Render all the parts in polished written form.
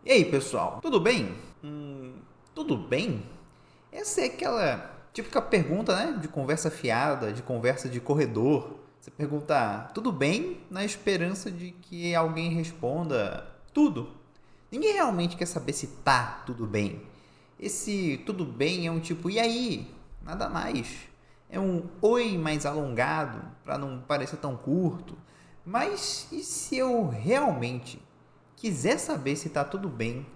E aí, pessoal, tudo bem? Tudo bem? Essa é aquela típica pergunta, né? De conversa fiada, de conversa de corredor. Você pergunta, tudo bem? Na esperança de que alguém responda, tudo. Ninguém realmente quer saber se tá tudo bem. Esse tudo bem é um tipo, e aí? Nada mais. É um oi mais alongado, para não parecer tão curto. Mas e se eu realmente quiser saber se está tudo bem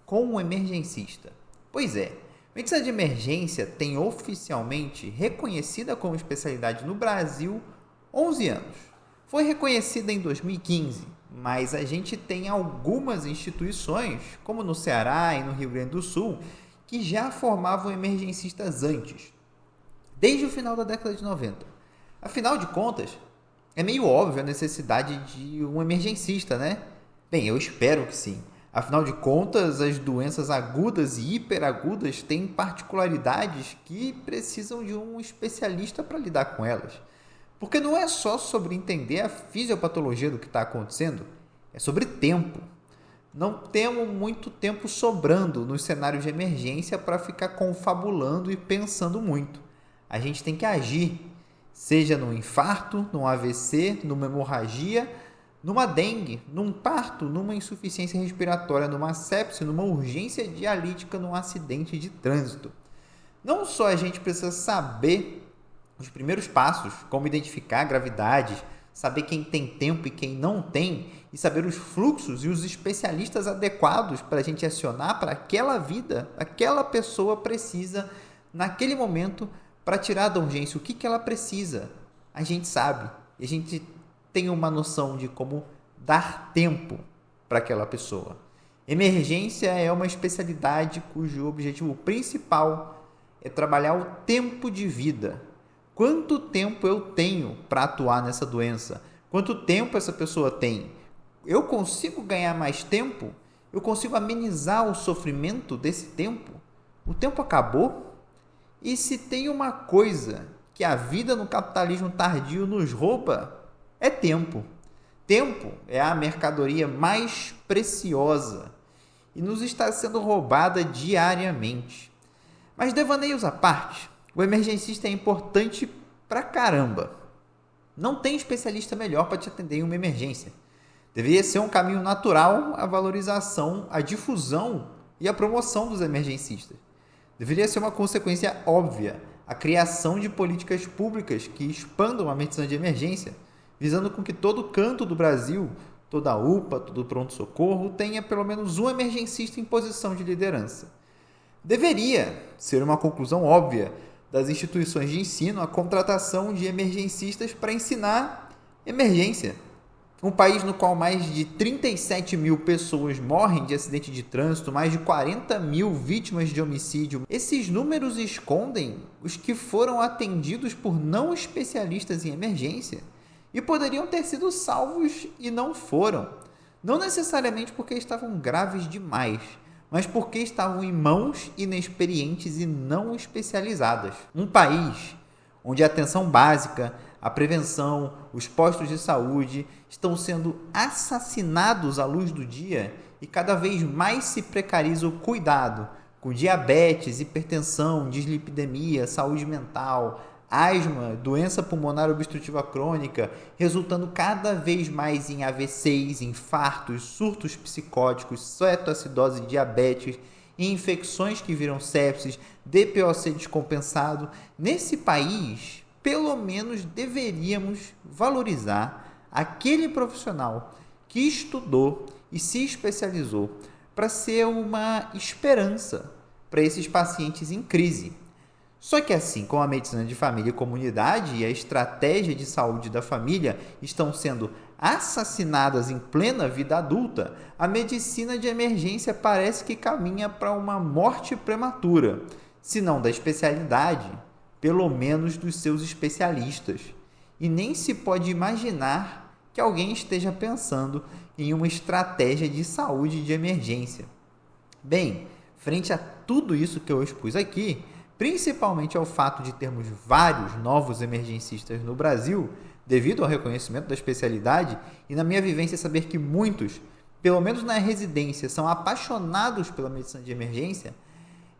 com um emergencista? Pois é, medicina de emergência tem oficialmente reconhecida como especialidade no Brasil 11 anos. Foi reconhecida em 2015, mas a gente tem algumas instituições, como no Ceará e no Rio Grande do Sul, que já formavam emergencistas antes, desde o final da década de 90. Afinal de contas, é meio óbvio a necessidade de um emergencista, né? Bem, eu espero que sim. Afinal de contas, as doenças agudas e hiperagudas têm particularidades que precisam de um especialista para lidar com elas. Porque não é só sobre entender a fisiopatologia do que está acontecendo, é sobre tempo. Não temos muito tempo sobrando nos cenários de emergência para ficar confabulando e pensando muito. A gente tem que agir, seja num infarto, num AVC, numa hemorragia, numa dengue, num parto, numa insuficiência respiratória, numa sepse, numa urgência dialítica, num acidente de trânsito. Não só a gente precisa saber os primeiros passos, como identificar gravidades, saber quem tem tempo e quem não tem, e saber os fluxos e os especialistas adequados para a gente acionar para aquela vida, aquela pessoa precisa naquele momento para tirar da urgência o que ela precisa. A gente sabe, e a gente tem uma noção de como dar tempo para aquela pessoa. Emergência é uma especialidade cujo objetivo principal é trabalhar o tempo de vida. Quanto tempo eu tenho para atuar nessa doença? Quanto tempo essa pessoa tem? Eu consigo ganhar mais tempo? Eu consigo amenizar o sofrimento desse tempo? O tempo acabou? E se tem uma coisa que a vida no capitalismo tardio nos rouba, é tempo. Tempo é a mercadoria mais preciosa e nos está sendo roubada diariamente. Mas devaneios à parte, o emergencista é importante pra caramba. Não tem especialista melhor para te atender em uma emergência. Deveria ser um caminho natural a valorização, a difusão e a promoção dos emergencistas. Deveria ser uma consequência óbvia a criação de políticas públicas que expandam a medicina de emergência, visando com que todo canto do Brasil, toda UPA, todo pronto-socorro tenha pelo menos um emergencista em posição de liderança. Deveria ser uma conclusão óbvia das instituições de ensino a contratação de emergencistas para ensinar emergência. Um país no qual mais de 37 mil pessoas morrem de acidente de trânsito, mais de 40 mil vítimas de homicídio. Esses números escondem os que foram atendidos por não especialistas em emergência e poderiam ter sido salvos e não foram. Não necessariamente porque estavam graves demais, mas porque estavam em mãos inexperientes e não especializadas. Um país onde a atenção básica, a prevenção, os postos de saúde estão sendo assassinados à luz do dia e cada vez mais se precariza o cuidado com diabetes, hipertensão, dislipidemia, saúde mental, asma, doença pulmonar obstrutiva crônica, resultando cada vez mais em AVCs, infartos, surtos psicóticos, cetoacidose, diabetes, infecções que viram sepsis, DPOC descompensado. Nesse país, pelo menos deveríamos valorizar aquele profissional que estudou e se especializou para ser uma esperança para esses pacientes em crise. Só que assim como a medicina de família e comunidade e a estratégia de saúde da família estão sendo assassinadas em plena vida adulta, a medicina de emergência parece que caminha para uma morte prematura, se não da especialidade, pelo menos dos seus especialistas. E nem se pode imaginar que alguém esteja pensando em uma estratégia de saúde de emergência. Bem, frente a tudo isso que eu expus aqui, principalmente ao fato de termos vários novos emergencistas no Brasil, devido ao reconhecimento da especialidade, e na minha vivência saber que muitos pelo menos na residência, são apaixonados pela medicina de emergência,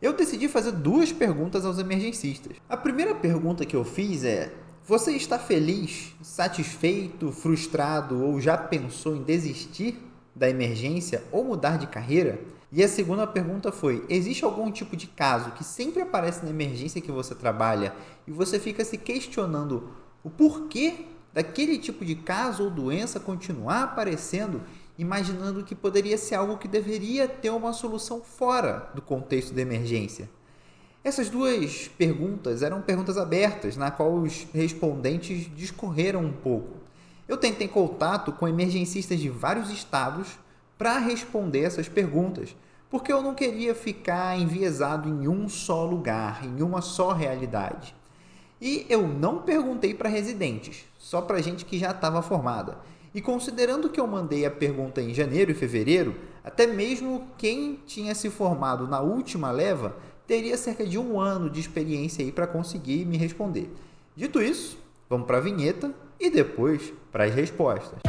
eu decidi fazer 2 perguntas aos emergencistas. A primeira pergunta que eu fiz é: você está feliz, satisfeito, frustrado ou já pensou em desistir da emergência ou mudar de carreira? E a segunda pergunta foi: existe algum tipo de caso que sempre aparece na emergência que você trabalha e você fica se questionando o porquê daquele tipo de caso ou doença continuar aparecendo, imaginando que poderia ser algo que deveria ter uma solução fora do contexto da emergência? Essas 2 perguntas eram perguntas abertas, na qual os respondentes discorreram um pouco. Eu tentei contato com emergencistas de vários estados para responder essas perguntas, porque eu não queria ficar enviesado em um só lugar, em uma só realidade. E eu não perguntei para residentes, só para gente que já estava formada. E considerando que eu mandei a pergunta em janeiro e fevereiro, até mesmo quem tinha se formado na última leva teria cerca de 1 ano de experiência aí para conseguir me responder. Dito isso, vamos para a vinheta e depois para as respostas.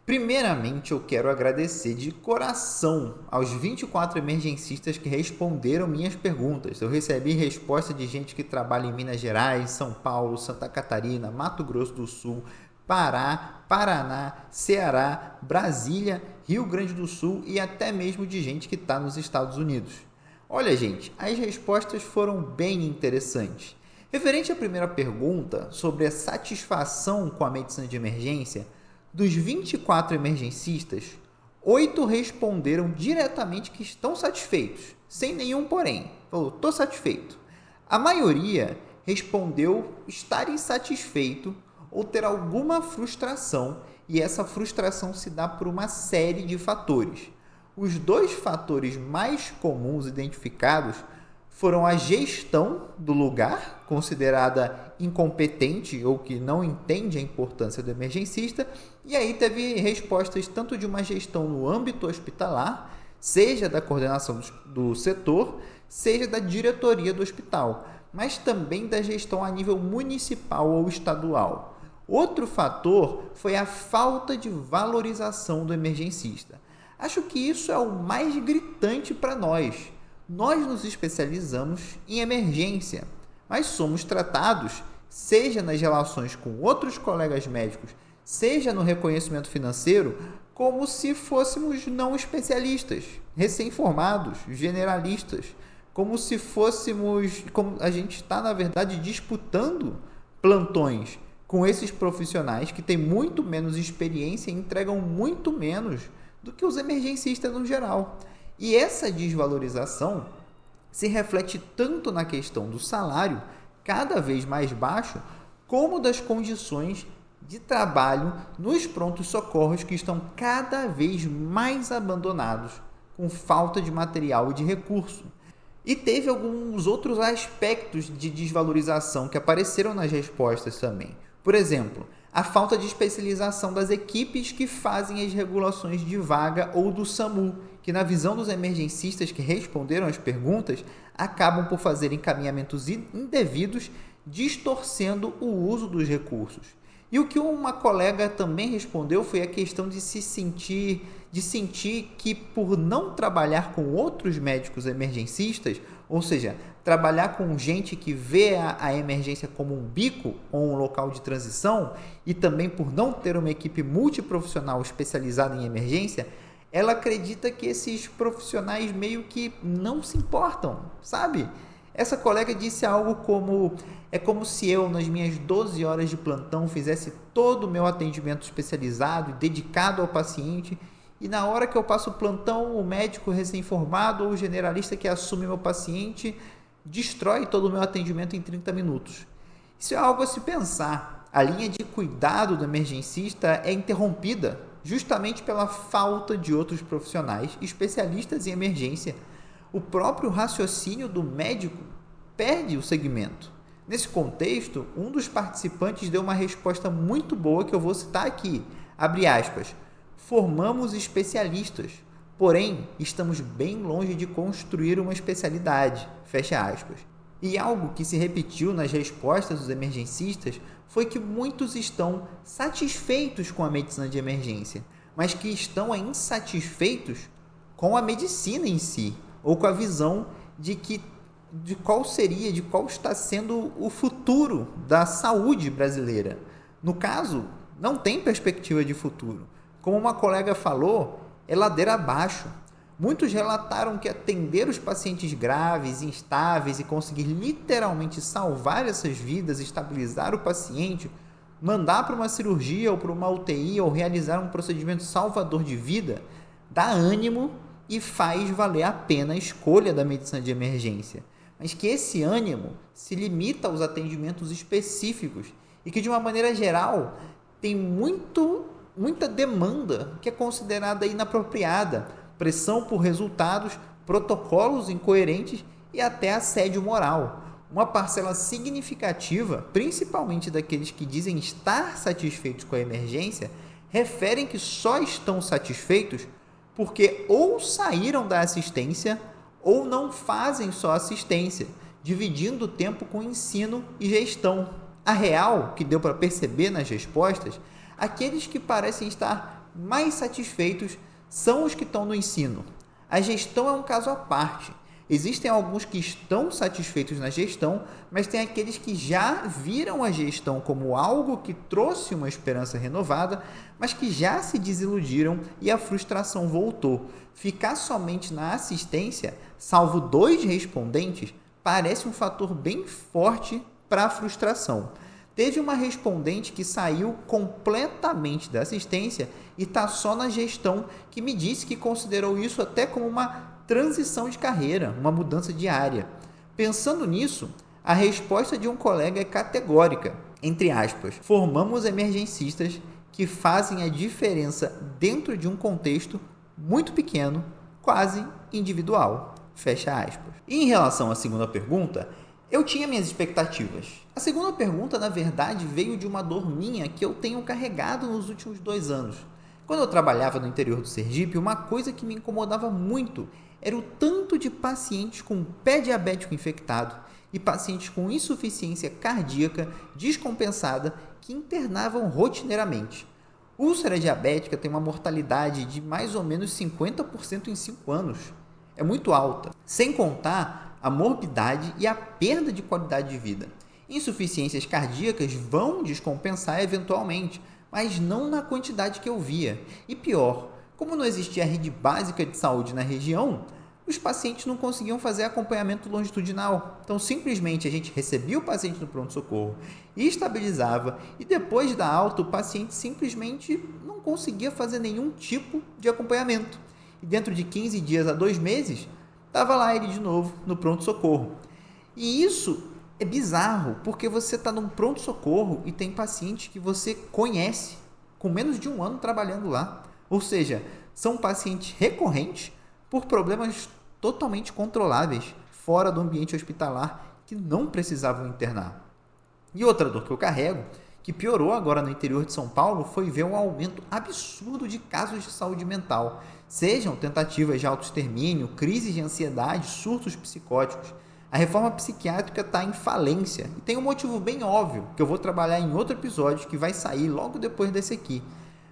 Primeiramente, eu quero agradecer de coração aos 24 emergencistas que responderam minhas perguntas. Eu recebi resposta de gente que trabalha em Minas Gerais, São Paulo, Santa Catarina, Mato Grosso do Sul, Pará, Paraná, Ceará, Brasília, Rio Grande do Sul e até mesmo de gente que está nos Estados Unidos. Olha, gente, as respostas foram bem interessantes. Referente à primeira pergunta sobre a satisfação com a medicina de emergência, dos 24 emergencistas, 8 responderam diretamente que estão satisfeitos, sem nenhum porém. Falou, estou satisfeito. A maioria respondeu estar insatisfeito ou ter alguma frustração, e essa frustração se dá por uma série de fatores. Os 2 fatores mais comuns identificados foram a gestão do lugar, considerada incompetente ou que não entende a importância do emergencista, e aí teve respostas tanto de uma gestão no âmbito hospitalar, seja da coordenação do setor, seja da diretoria do hospital, mas também da gestão a nível municipal ou estadual. Outro fator foi a falta de valorização do emergencista. Acho que isso é o mais gritante para nós. Nós nos especializamos em emergência, mas somos tratados, seja nas relações com outros colegas médicos, seja no reconhecimento financeiro, como se fôssemos não especialistas, recém-formados, generalistas, como se fôssemos, como a gente está, na verdade, disputando plantões com esses profissionais que têm muito menos experiência e entregam muito menos do que os emergencistas no geral. E essa desvalorização se reflete tanto na questão do salário, cada vez mais baixo, como das condições de trabalho nos prontos-socorros, que estão cada vez mais abandonados, com falta de material e de recurso. E teve alguns outros aspectos de desvalorização que apareceram nas respostas também. Por exemplo, a falta de especialização das equipes que fazem as regulações de vaga ou do SAMU, que na visão dos emergencistas que responderam às perguntas, acabam por fazer encaminhamentos indevidos, distorcendo o uso dos recursos. E o que uma colega também respondeu foi a questão de sentir que por não trabalhar com outros médicos emergencistas, ou seja, trabalhar com gente que vê a emergência como um bico ou um local de transição, e também por não ter uma equipe multiprofissional especializada em emergência, ela acredita que esses profissionais meio que não se importam, sabe? Essa colega disse algo como: é como se eu, nas minhas 12 horas de plantão, fizesse todo o meu atendimento especializado e dedicado ao paciente, e na hora que eu passo o plantão, o médico recém-formado ou o generalista que assume meu paciente destrói todo o meu atendimento em 30 minutos. Isso é algo a se pensar. A linha de cuidado do emergencista é interrompida justamente pela falta de outros profissionais especialistas em emergência. O próprio raciocínio do médico perde o segmento. Nesse contexto, um dos participantes deu uma resposta muito boa que eu vou citar aqui. Abre aspas. Formamos especialistas, porém estamos bem longe de construir uma especialidade. Fecha aspas. E algo que se repetiu nas respostas dos emergencistas foi que muitos estão satisfeitos com a medicina de emergência, mas que estão insatisfeitos com a medicina em si, ou com a visão de qual está sendo o futuro da saúde brasileira. No caso, não tem perspectiva de futuro. Como uma colega falou, é ladeira abaixo. Muitos relataram que atender os pacientes graves, instáveis e conseguir literalmente salvar essas vidas, estabilizar o paciente, mandar para uma cirurgia ou para uma UTI ou realizar um procedimento salvador de vida, dá ânimo e faz valer a pena a escolha da medicina de emergência. Mas que esse ânimo se limita aos atendimentos específicos e que, de uma maneira geral, tem muita demanda que é considerada inapropriada, pressão por resultados, protocolos incoerentes e até assédio moral. Uma parcela significativa, principalmente daqueles que dizem estar satisfeitos com a emergência, referem que só estão satisfeitos porque ou saíram da assistência ou não fazem só assistência, dividindo o tempo com ensino e gestão. A real, que deu para perceber nas respostas, aqueles que parecem estar mais satisfeitos são os que estão no ensino. A gestão é um caso à parte. Existem alguns que estão satisfeitos na gestão, mas tem aqueles que já viram a gestão como algo que trouxe uma esperança renovada, mas que já se desiludiram e a frustração voltou. Ficar somente na assistência, salvo 2 respondentes, parece um fator bem forte para a frustração. Teve uma respondente que saiu completamente da assistência e está só na gestão, que me disse que considerou isso até como uma transição de carreira, uma mudança de área. Pensando nisso, a resposta de um colega é categórica, entre aspas, formamos emergencistas que fazem a diferença dentro de um contexto muito pequeno, quase individual, fecha aspas. E em relação à segunda pergunta, eu tinha minhas expectativas. A segunda pergunta, na verdade, veio de uma dor minha que eu tenho carregado nos últimos 2 anos. Quando eu trabalhava no interior do Sergipe, uma coisa que me incomodava muito era o tanto de pacientes com pé diabético infectado e pacientes com insuficiência cardíaca descompensada que internavam rotineiramente. Úlcera diabética tem uma mortalidade de mais ou menos 50% em 5 anos. É muito alta, sem contar a morbidade e a perda de qualidade de vida. Insuficiências cardíacas vão descompensar eventualmente, mas não na quantidade que eu via. E pior, como não existia rede básica de saúde na região, os pacientes não conseguiam fazer acompanhamento longitudinal. Então, simplesmente, a gente recebia o paciente no pronto-socorro e estabilizava, e depois da alta, o paciente simplesmente não conseguia fazer nenhum tipo de acompanhamento. E dentro de 15 dias a 2 meses, estava lá ele de novo no pronto-socorro. E isso é bizarro, porque você está num pronto-socorro e tem pacientes que você conhece, com menos de 1 ano trabalhando lá. Ou seja, são pacientes recorrentes por problemas totalmente controláveis, fora do ambiente hospitalar, que não precisavam internar. E outra dor que eu carrego, que piorou agora no interior de São Paulo, foi ver um aumento absurdo de casos de saúde mental, sejam tentativas de autoextermínio, crises de ansiedade, surtos psicóticos. A reforma psiquiátrica está em falência e tem um motivo bem óbvio, que eu vou trabalhar em outro episódio que vai sair logo depois desse aqui.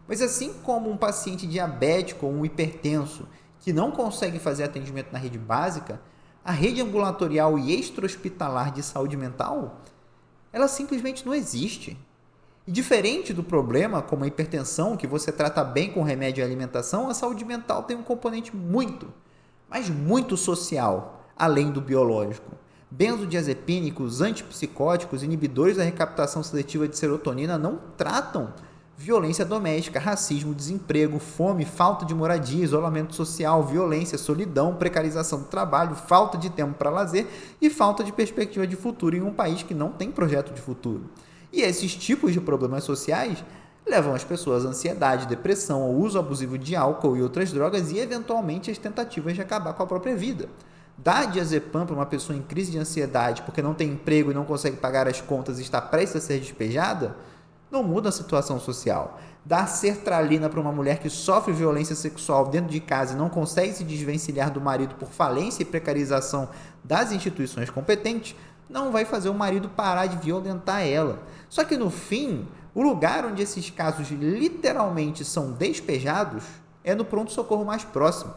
Mas assim como um paciente diabético ou um hipertenso que não consegue fazer atendimento na rede básica, a rede ambulatorial e extra-hospitalar de saúde mental, ela simplesmente não existe. E diferente do problema, como a hipertensão, que você trata bem com remédio e alimentação, a saúde mental tem um componente muito, mas muito social, além do biológico. Benzodiazepínicos, antipsicóticos, inibidores da recaptação seletiva de serotonina não tratam violência doméstica, racismo, desemprego, fome, falta de moradia, isolamento social, violência, solidão, precarização do trabalho, falta de tempo para lazer e falta de perspectiva de futuro em um país que não tem projeto de futuro. E esses tipos de problemas sociais levam as pessoas à ansiedade, depressão, ao uso abusivo de álcool e outras drogas e, eventualmente, às tentativas de acabar com a própria vida. Dar diazepam para uma pessoa em crise de ansiedade porque não tem emprego e não consegue pagar as contas e está prestes a ser despejada não muda a situação social. Dar sertralina para uma mulher que sofre violência sexual dentro de casa e não consegue se desvencilhar do marido por falência e precarização das instituições competentes não vai fazer o marido parar de violentar ela. Só que no fim, o lugar onde esses casos literalmente são despejados é no pronto-socorro mais próximo.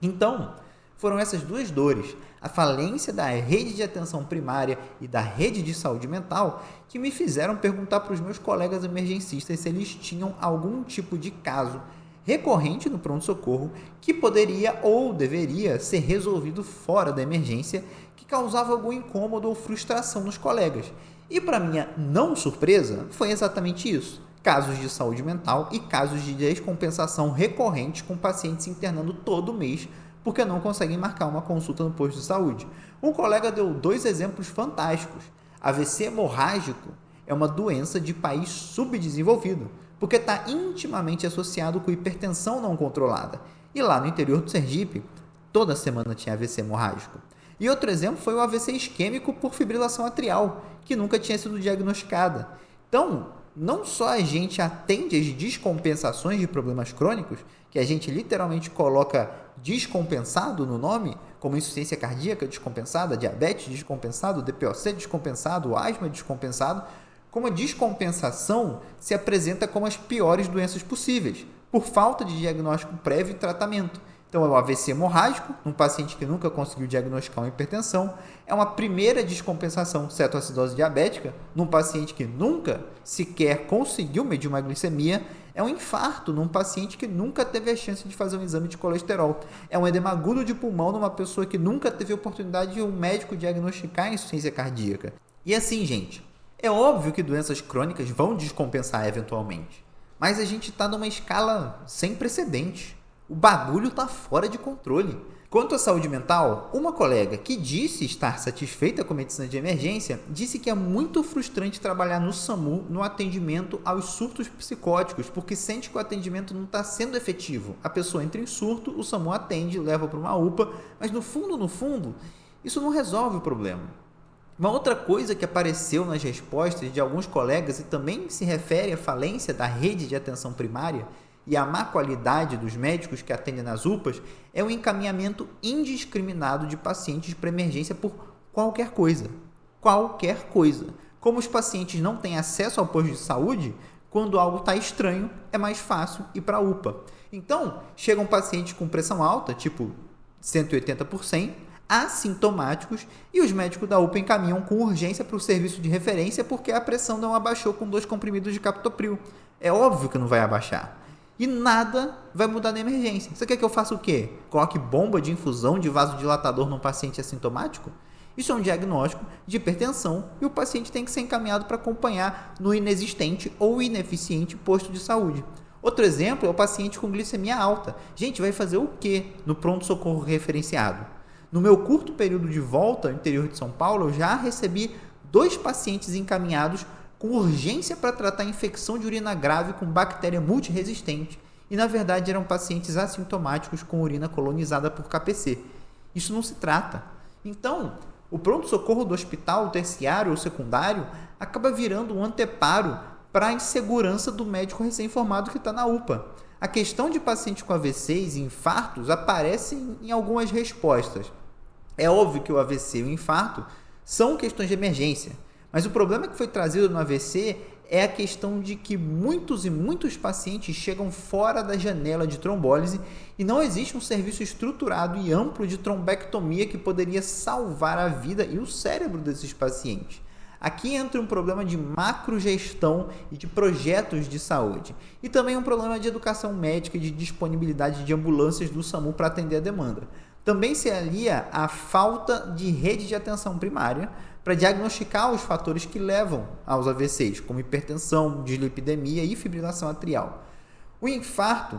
Então, foram essas duas dores, a falência da rede de atenção primária e da rede de saúde mental, que me fizeram perguntar para os meus colegas emergencistas se eles tinham algum tipo de caso recorrente no pronto-socorro que poderia ou deveria ser resolvido fora da emergência, que causava algum incômodo ou frustração nos colegas. E para minha não surpresa, foi exatamente isso. Casos de saúde mental e casos de descompensação recorrentes com pacientes se internando todo mês porque não conseguem marcar uma consulta no posto de saúde. Um colega deu 2 exemplos fantásticos. AVC hemorrágico é uma doença de país subdesenvolvido, porque está intimamente associado com hipertensão não controlada. E lá no interior do Sergipe, toda semana tinha AVC hemorrágico. E outro exemplo foi o AVC isquêmico por fibrilação atrial, que nunca tinha sido diagnosticada. Então, não só a gente atende às descompensações de problemas crônicos, que a gente literalmente coloca descompensado no nome, como insuficiência cardíaca descompensada, diabetes descompensado, DPOC descompensado, asma descompensado, como a descompensação se apresenta como as piores doenças possíveis, por falta de diagnóstico prévio e tratamento. Então, é o AVC hemorrágico, num paciente que nunca conseguiu diagnosticar uma hipertensão. É uma primeira descompensação cetoacidose diabética, num paciente que nunca sequer conseguiu medir uma glicemia. É um infarto, num paciente que nunca teve a chance de fazer um exame de colesterol. É um edema agudo de pulmão, numa pessoa que nunca teve a oportunidade de um médico diagnosticar a insuficiência cardíaca. E assim, gente, é óbvio que doenças crônicas vão descompensar eventualmente. Mas a gente está numa escala sem precedentes. O bagulho está fora de controle. Quanto à saúde mental, uma colega que disse estar satisfeita com a medicina de emergência disse que é muito frustrante trabalhar no SAMU no atendimento aos surtos psicóticos, porque sente que o atendimento não está sendo efetivo. A pessoa entra em surto, o SAMU atende, leva para uma UPA, mas no fundo, isso não resolve o problema. Uma outra coisa que apareceu nas respostas de alguns colegas e também se refere à falência da rede de atenção primária e a má qualidade dos médicos que atendem nas UPAs é o encaminhamento indiscriminado de pacientes para emergência por qualquer coisa. Qualquer coisa. Como os pacientes não têm acesso ao posto de saúde, quando algo está estranho, é mais fácil ir para a UPA. Então, chegam pacientes com pressão alta, tipo 180 por 100, assintomáticos, e os médicos da UPA encaminham com urgência para o serviço de referência porque a pressão não abaixou com 2 comprimidos de captopril. É óbvio que não vai abaixar. E nada vai mudar na emergência. Você quer que eu faça o quê? Coloque bomba de infusão de vasodilatador num paciente assintomático? Isso é um diagnóstico de hipertensão e o paciente tem que ser encaminhado para acompanhar no inexistente ou ineficiente posto de saúde. Outro exemplo é o paciente com glicemia alta. Gente, vai fazer o quê no pronto-socorro referenciado? No meu curto período de volta ao interior de São Paulo, eu já recebi 2 pacientes encaminhados com urgência para tratar infecção de urina grave com bactéria multiresistente. E, na verdade, eram pacientes assintomáticos com urina colonizada por KPC. Isso não se trata. Então, o pronto-socorro do hospital terciário ou secundário acaba virando um anteparo para a insegurança do médico recém-formado que está na UPA. A questão de pacientes com AVCs e infartos aparece em algumas respostas. É óbvio que o AVC e o infarto são questões de emergência. Mas o problema que foi trazido no AVC é a questão de que muitos pacientes chegam fora da janela de trombólise e não existe um serviço estruturado e amplo de trombectomia que poderia salvar a vida e o cérebro desses pacientes. Aqui entra um problema de macrogestão e de projetos de saúde. E também um problema de educação médica e de disponibilidade de ambulâncias do SAMU para atender a demanda. Também se alia à falta de rede de atenção primária para diagnosticar os fatores que levam aos AVCs, como hipertensão, dislipidemia e fibrilação atrial. O infarto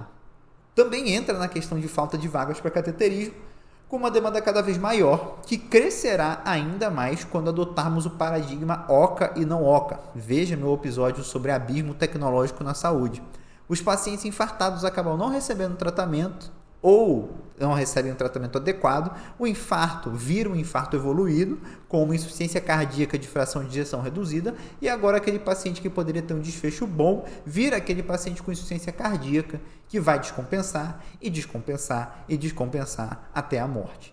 também entra na questão de falta de vagas para cateterismo, com uma demanda cada vez maior, que crescerá ainda mais quando adotarmos o paradigma OCA e não OCA. Veja meu episódio sobre abismo tecnológico na saúde. Os pacientes infartados acabam não recebendo tratamento ou não recebem um tratamento adequado, o infarto vira um infarto evoluído, com uma insuficiência cardíaca de fração de ejeção reduzida, e agora aquele paciente que poderia ter um desfecho bom, vira aquele paciente com insuficiência cardíaca, que vai descompensar, e descompensar, e descompensar até a morte.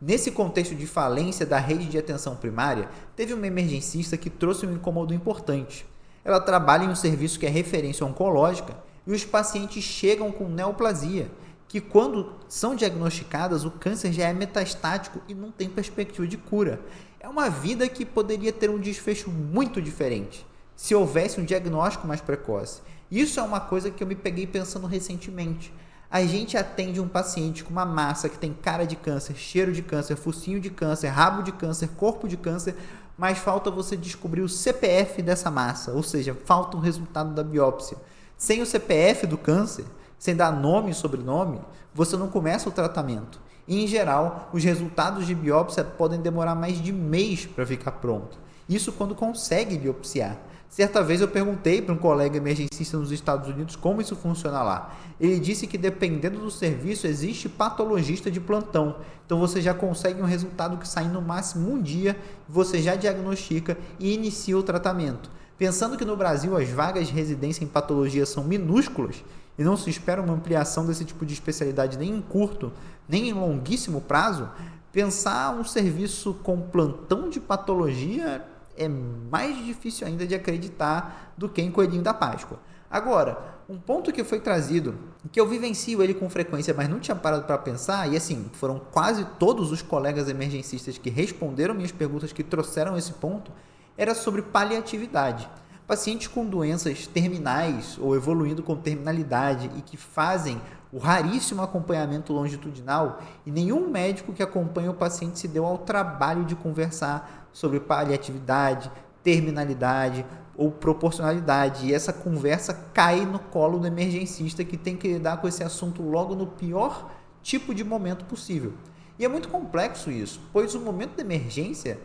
Nesse contexto de falência da rede de atenção primária, teve uma emergencista que trouxe um incômodo importante. Ela trabalha em um serviço que é referência oncológica e os pacientes chegam com neoplasia, que quando são diagnosticadas, o câncer já é metastático e não tem perspectiva de cura. É uma vida que poderia ter um desfecho muito diferente se houvesse um diagnóstico mais precoce. Isso é uma coisa que eu me peguei pensando recentemente. A gente atende um paciente com uma massa que tem cara de câncer, cheiro de câncer, focinho de câncer, rabo de câncer, corpo de câncer, mas falta você descobrir o CPF dessa massa, ou seja, falta o resultado da biópsia. Sem o CPF do câncer, sem dar nome e sobrenome, você não começa o tratamento. E, em geral, os resultados de biópsia podem demorar mais de mês para ficar pronto. Isso quando consegue biopsiar. Certa vez eu perguntei para um colega emergencista nos Estados Unidos como isso funciona lá. Ele disse que dependendo do serviço existe patologista de plantão. Então você já consegue um resultado que sai no máximo um dia, você já diagnostica e inicia o tratamento. Pensando que no Brasil as vagas de residência em patologia são minúsculas e não se espera uma ampliação desse tipo de especialidade nem em curto, nem em longuíssimo prazo, pensar um serviço com plantão de patologia é mais difícil ainda de acreditar do que em Coelhinho da Páscoa. Agora, um ponto que foi trazido, que eu vivencio ele com frequência, mas não tinha parado para pensar, e assim, foram quase todos os colegas emergencistas que responderam minhas perguntas que trouxeram esse ponto, era sobre paliatividade. Pacientes com doenças terminais ou evoluindo com terminalidade e que fazem o raríssimo acompanhamento longitudinal, e nenhum médico que acompanha o paciente se deu ao trabalho de conversar sobre paliatividade, terminalidade ou proporcionalidade. E essa conversa cai no colo do emergencista que tem que lidar com esse assunto logo no pior tipo de momento possível. E é muito complexo isso, pois o momento de emergência,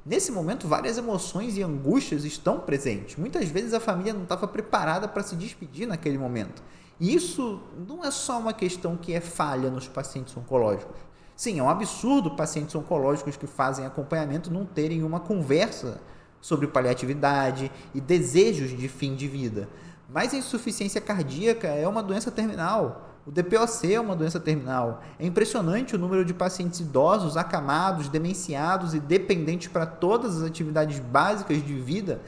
nesse momento, várias emoções e angústias estão presentes. Muitas vezes a família não estava preparada para se despedir naquele momento. E isso não é só uma questão que é falha nos pacientes oncológicos. Sim, é um absurdo pacientes oncológicos que fazem acompanhamento não terem uma conversa sobre paliatividade e desejos de fim de vida. Mas a insuficiência cardíaca é uma doença terminal. O DPOC é uma doença terminal. É impressionante o número de pacientes idosos, acamados, demenciados e dependentes para todas as atividades básicas de vida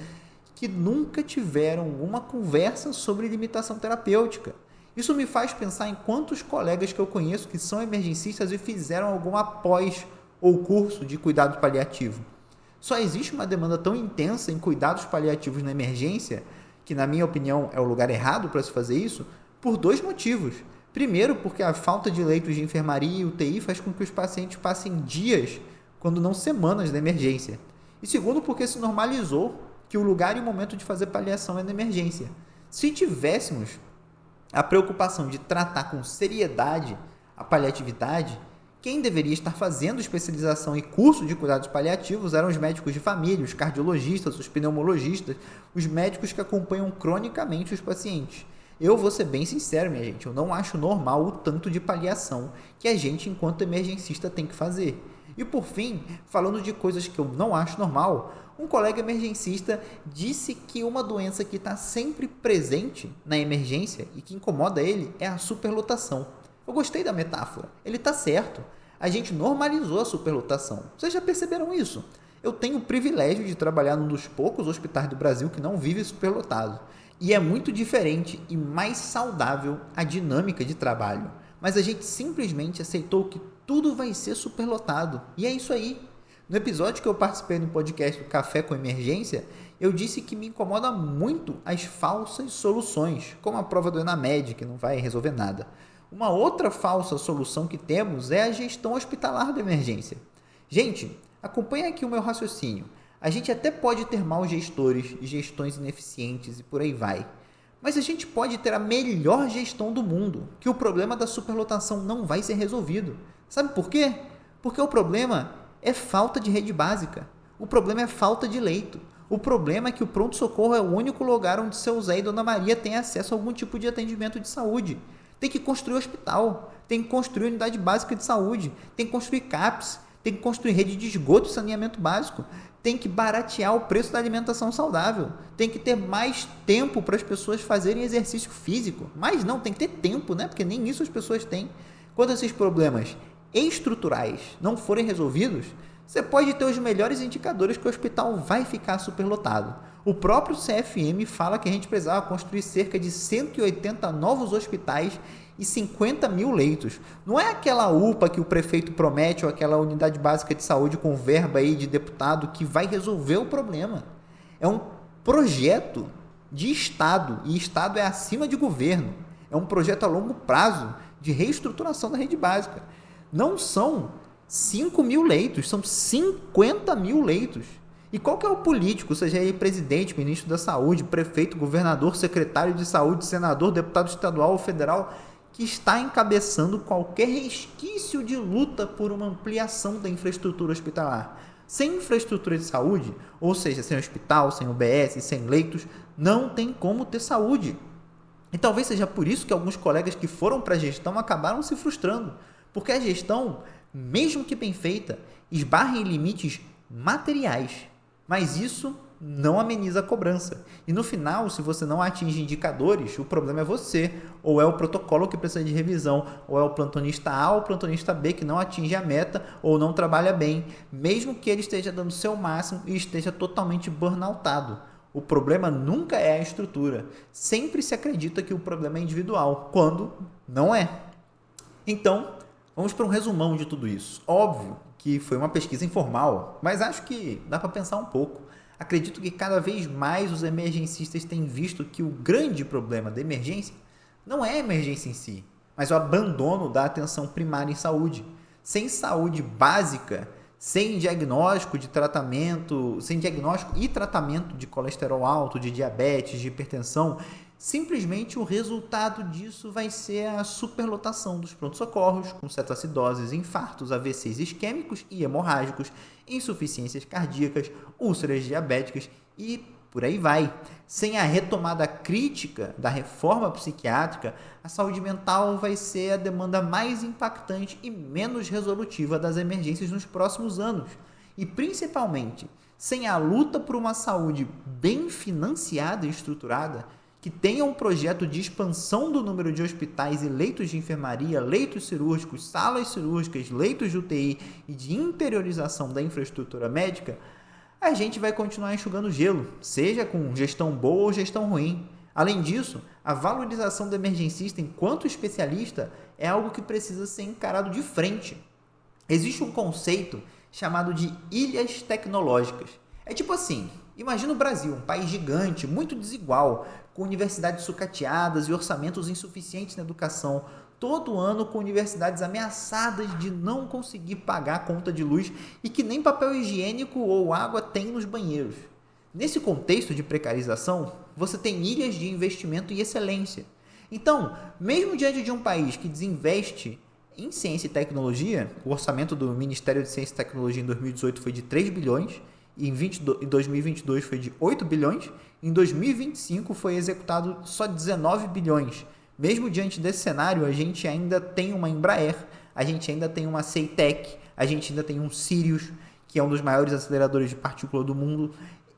que nunca tiveram uma conversa sobre limitação terapêutica. Isso me faz pensar em quantos colegas que eu conheço que são emergencistas e fizeram algum pós ou curso de cuidado paliativo. Só existe uma demanda tão intensa em cuidados paliativos na emergência, que na minha opinião é o lugar errado para se fazer isso, por dois motivos. Primeiro, porque a falta de leitos de enfermaria e UTI faz com que os pacientes passem dias, quando não semanas, na emergência. E segundo, porque se normalizou que o lugar e o momento de fazer paliação é na emergência. Se tivéssemos a preocupação de tratar com seriedade a paliatividade, quem deveria estar fazendo especialização e curso de cuidados paliativos eram os médicos de família, os cardiologistas, os pneumologistas, os médicos que acompanham cronicamente os pacientes. Eu vou ser bem sincero, minha gente, eu não acho normal o tanto de paliação que a gente, enquanto emergencista, tem que fazer. E por fim, falando de coisas que eu não acho normal, um colega emergencista disse que uma doença que está sempre presente na emergência e que incomoda ele é a superlotação. Eu gostei da metáfora, ele está certo. A gente normalizou a superlotação. Vocês já perceberam isso? Eu tenho o privilégio de trabalhar num dos poucos hospitais do Brasil que não vive superlotado. E é muito diferente e mais saudável a dinâmica de trabalho. Mas a gente simplesmente aceitou que tudo vai ser superlotado. E é isso aí. No episódio que eu participei no podcast do Café com Emergência, eu disse que me incomoda muito as falsas soluções, como a prova do ENAMED, que não vai resolver nada. Uma outra falsa solução que temos é a gestão hospitalar da emergência. Gente, acompanha aqui o meu raciocínio. A gente até pode ter maus gestores, gestões ineficientes e por aí vai. Mas a gente pode ter a melhor gestão do mundo, que o problema da superlotação não vai ser resolvido. Sabe por quê? Porque o problema é falta de rede básica. O problema é falta de leito. O problema é que o pronto-socorro é o único lugar onde seu Zé e Dona Maria têm acesso a algum tipo de atendimento de saúde. Tem que construir hospital, tem que construir unidade básica de saúde, tem que construir CAPS, tem que construir rede de esgoto e saneamento básico, tem que baratear o preço da alimentação saudável, tem que ter mais tempo para as pessoas fazerem exercício físico. Mas não, tem que ter tempo, né? Porque nem isso as pessoas têm. Quando esses problemas estruturais não forem resolvidos, você pode ter os melhores indicadores que o hospital vai ficar superlotado. O próprio CFM fala que a gente precisava construir cerca de 180 novos hospitais e 50 mil leitos. Não é aquela UPA que o prefeito promete ou aquela unidade básica de saúde com verba aí de deputado que vai resolver o problema. É um projeto de Estado, e Estado é acima de governo. É um projeto a longo prazo de reestruturação da rede básica. Não são 5 mil leitos, são 50 mil leitos. E qual que é o político, seja ele presidente, ministro da saúde, prefeito, governador, secretário de saúde, senador, deputado estadual ou federal, que está encabeçando qualquer resquício de luta por uma ampliação da infraestrutura hospitalar? Sem infraestrutura de saúde, ou seja, sem hospital, sem UBS, sem leitos, não tem como ter saúde. E talvez seja por isso que alguns colegas que foram para a gestão acabaram se frustrando, porque a gestão, mesmo que bem feita, esbarra em limites materiais, mas isso não ameniza a cobrança. E no final, se você não atinge indicadores, o problema é você, ou é o protocolo que precisa de revisão, ou é o plantonista A ou o plantonista B que não atinge a meta ou não trabalha bem, mesmo que ele esteja dando o seu máximo e esteja totalmente burnoutado. O problema nunca é a estrutura. Sempre se acredita que o problema é individual, quando não é. Então, vamos para um resumão de tudo isso. Óbvio que foi uma pesquisa informal, mas acho que dá para pensar um pouco. Acredito que cada vez mais os emergencistas têm visto que o grande problema da emergência não é a emergência em si, mas o abandono da atenção primária em saúde. Sem saúde básica, sem diagnóstico e tratamento de colesterol alto, de diabetes, de hipertensão, simplesmente o resultado disso vai ser a superlotação dos pronto-socorros, com cetoacidoses, infartos, AVCs isquêmicos e hemorrágicos, insuficiências cardíacas, úlceras diabéticas e por aí vai. Sem a retomada crítica da reforma psiquiátrica, a saúde mental vai ser a demanda mais impactante e menos resolutiva das emergências nos próximos anos. E principalmente, sem a luta por uma saúde bem financiada e estruturada, que tenha um projeto de expansão do número de hospitais e leitos de enfermaria, leitos cirúrgicos, salas cirúrgicas, leitos de UTI e de interiorização da infraestrutura médica, a gente vai continuar enxugando gelo, seja com gestão boa ou gestão ruim. Além disso, a valorização do emergencista enquanto especialista é algo que precisa ser encarado de frente. Existe um conceito chamado de ilhas tecnológicas. É tipo assim, imagina o Brasil, um país gigante, muito desigual, com universidades sucateadas e orçamentos insuficientes na educação, todo ano com universidades ameaçadas de não conseguir pagar a conta de luz e que nem papel higiênico ou água tem nos banheiros. Nesse contexto de precarização, você tem ilhas de investimento e excelência. Então, mesmo diante de um país que desinveste em ciência e tecnologia, o orçamento do Ministério de Ciência e Tecnologia em 2018 foi de 3 bilhões, e em 2022 foi de 8 bilhões, em 2025 foi executado só 19 bilhões. Mesmo diante desse cenário, a gente ainda tem uma Embraer, a gente ainda tem uma Ceitec, a gente ainda tem um Sirius, que é um dos maiores aceleradores de partícula do mundo.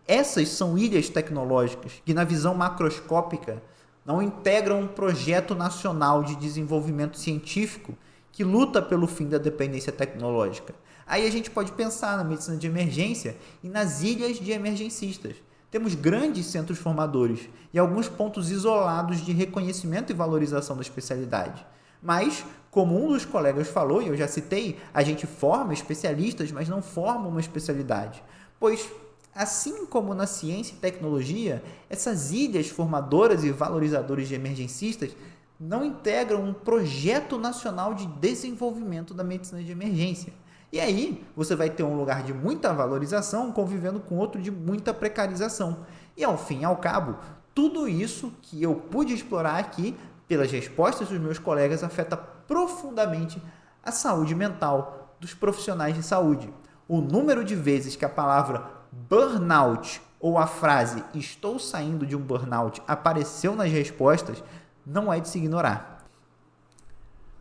Essas são ilhas tecnológicas que, na visão macroscópica, não integram um projeto nacional de desenvolvimento científico que luta pelo fim da dependência tecnológica. Aí a gente pode pensar na medicina de emergência e nas ilhas de emergencistas. Temos grandes centros formadores e alguns pontos isolados de reconhecimento e valorização da especialidade. Mas, como um dos colegas falou, e eu já citei, a gente forma especialistas, mas não forma uma especialidade. Pois, assim como na ciência e tecnologia, essas ilhas formadoras e valorizadoras de emergencistas não integram um projeto nacional de desenvolvimento da medicina de emergência. E aí, você vai ter um lugar de muita valorização convivendo com outro de muita precarização. E ao fim e ao cabo, tudo isso que eu pude explorar aqui, pelas respostas dos meus colegas, afeta profundamente a saúde mental dos profissionais de saúde. O número de vezes que a palavra burnout ou a frase estou saindo de um burnout apareceu nas respostas não é de se ignorar.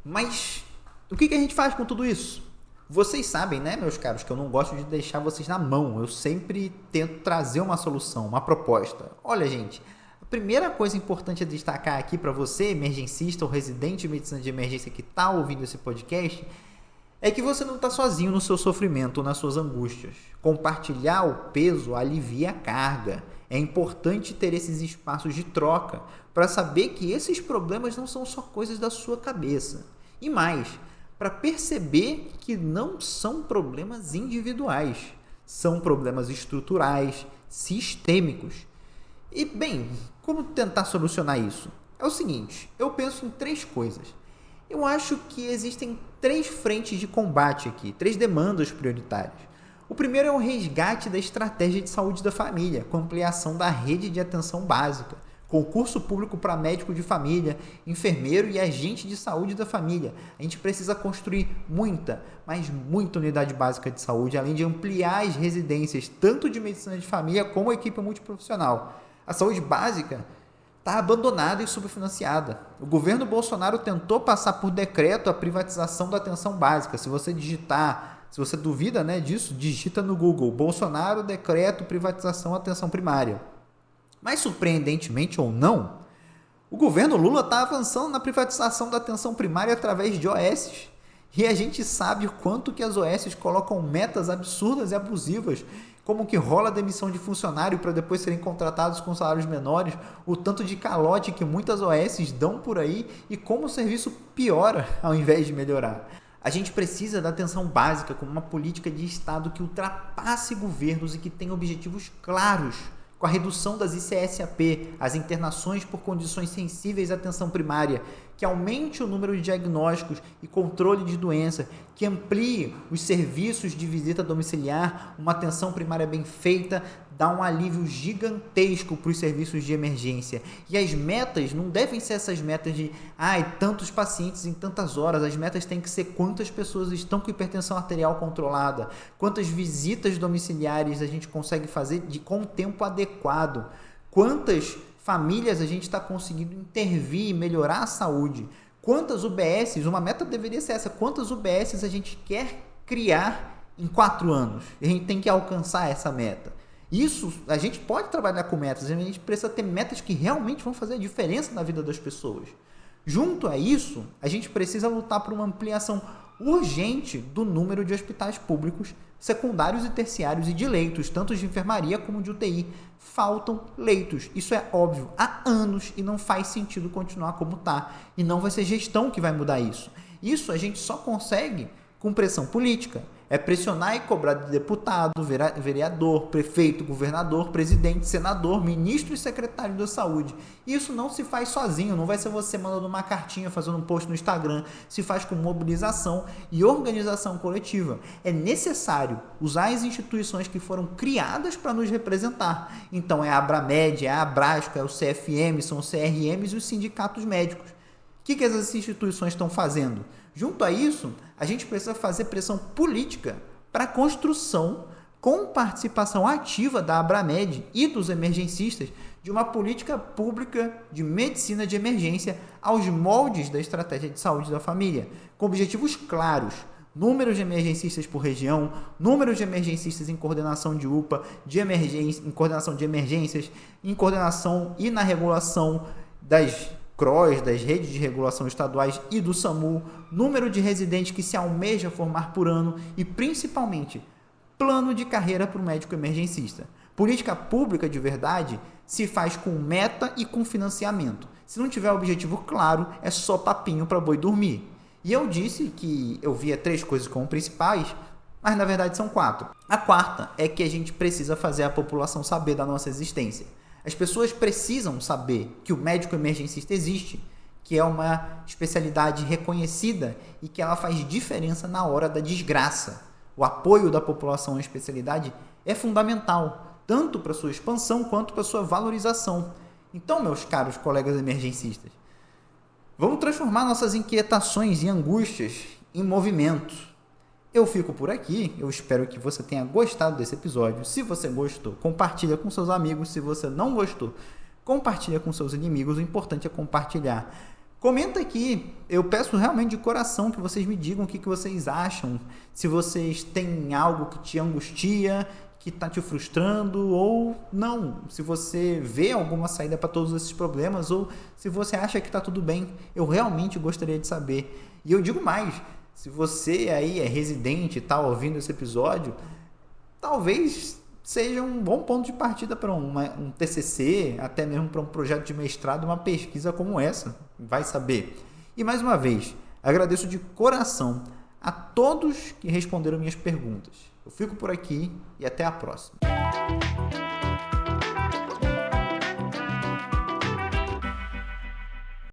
Mas o que a gente faz com tudo isso? Vocês sabem, né, meus caros, que eu não gosto de deixar vocês na mão. Eu sempre tento trazer uma solução, uma proposta. Olha, gente, a primeira coisa importante a destacar aqui para você, emergencista ou residente de medicina de emergência que está ouvindo esse podcast, é que você não está sozinho no seu sofrimento ou nas suas angústias. Compartilhar o peso alivia a carga. É importante ter esses espaços de troca para saber que esses problemas não são só coisas da sua cabeça. E mais, para perceber que não são problemas individuais, são problemas estruturais, sistêmicos. E, bem, como tentar solucionar isso? É o seguinte, eu penso em 3 coisas. Eu acho que existem 3 frentes de combate aqui, 3 demandas prioritárias. O primeiro é o resgate da estratégia de saúde da família, com ampliação da rede de atenção básica, concurso público para médico de família, enfermeiro e agente de saúde da família. A gente precisa construir muita, mas muita unidade básica de saúde, além de ampliar as residências, tanto de medicina de família como a equipe multiprofissional. A saúde básica está abandonada e subfinanciada. O governo Bolsonaro tentou passar por decreto a privatização da atenção básica. Se você duvida, disso, digita no Google: Bolsonaro decreto privatização da atenção primária. Mas, surpreendentemente ou não, o governo Lula está avançando na privatização da atenção primária através de OSs. E a gente sabe o quanto que as OSs colocam metas absurdas e abusivas, como que rola a demissão de funcionário para depois serem contratados com salários menores, o tanto de calote que muitas OSs dão por aí e como o serviço piora ao invés de melhorar. A gente precisa da atenção básica como uma política de Estado que ultrapasse governos e que tenha objetivos claros, com a redução das ICSAP, as internações por condições sensíveis à atenção primária, que aumente o número de diagnósticos e controle de doença, que amplie os serviços de visita domiciliar, uma atenção primária bem feita, dá um alívio gigantesco para os serviços de emergência. E as metas não devem ser essas metas de tantos pacientes em tantas horas. As metas têm que ser quantas pessoas estão com hipertensão arterial controlada, quantas visitas domiciliares a gente consegue fazer com tempo adequado, quantas famílias a gente está conseguindo intervir e melhorar a saúde, quantas UBSs, uma meta deveria ser essa, quantas UBSs a gente quer criar em 4 anos. A gente tem que alcançar essa meta. Isso, a gente pode trabalhar com metas, a gente precisa ter metas que realmente vão fazer a diferença na vida das pessoas. Junto a isso, a gente precisa lutar por uma ampliação urgente do número de hospitais públicos, secundários e terciários e de leitos, tanto de enfermaria como de UTI. Faltam leitos, isso é óbvio, há anos e não faz sentido continuar como está. E não vai ser gestão que vai mudar isso. Isso a gente só consegue com pressão política. É pressionar e cobrar de deputado, vereador, prefeito, governador, presidente, senador, ministro e secretário da saúde. Isso não se faz sozinho, não vai ser você mandando uma cartinha, fazendo um post no Instagram. Se faz com mobilização e organização coletiva. É necessário usar as instituições que foram criadas para nos representar. Então é a Abramed, é a Abrasco, é o CFM, são os CRMs e os sindicatos médicos. O que essas instituições estão fazendo? Junto a isso, a gente precisa fazer pressão política para a construção, com participação ativa da Abramed e dos emergencistas, de uma política pública de medicina de emergência aos moldes da estratégia de saúde da família, com objetivos claros: número de emergencistas por região, número de emergencistas em coordenação de UPA, em coordenação de emergências, em coordenação e na regulação das CROs, das redes de regulação estaduais e do SAMU, número de residentes que se almeja formar por ano e, principalmente, plano de carreira para o médico emergencista. Política pública de verdade se faz com meta e com financiamento. Se não tiver objetivo claro, é só papinho para boi dormir. E eu disse que eu via 3 coisas como principais, mas na verdade são 4. A quarta é que a gente precisa fazer a população saber da nossa existência. As pessoas precisam saber que o médico emergencista existe, que é uma especialidade reconhecida e que ela faz diferença na hora da desgraça. O apoio da população à especialidade é fundamental, tanto para sua expansão quanto para sua valorização. Então, meus caros colegas emergencistas, vamos transformar nossas inquietações e angústias em movimento. Eu fico por aqui, eu espero que você tenha gostado desse episódio. Se você gostou, compartilha com seus amigos. Se você não gostou, compartilha com seus inimigos. O importante é compartilhar. Comenta aqui, eu peço realmente de coração que vocês me digam o que vocês acham. Se vocês têm algo que te angustia, que está te frustrando ou não. Se você vê alguma saída para todos esses problemas ou se você acha que está tudo bem. Eu realmente gostaria de saber. E eu digo mais, Se você aí é residente e está ouvindo esse episódio, talvez seja um bom ponto de partida para um TCC, até mesmo para um projeto de mestrado, uma pesquisa como essa, vai saber. E mais uma vez, agradeço de coração a todos que responderam minhas perguntas. Eu fico por aqui e até a próxima.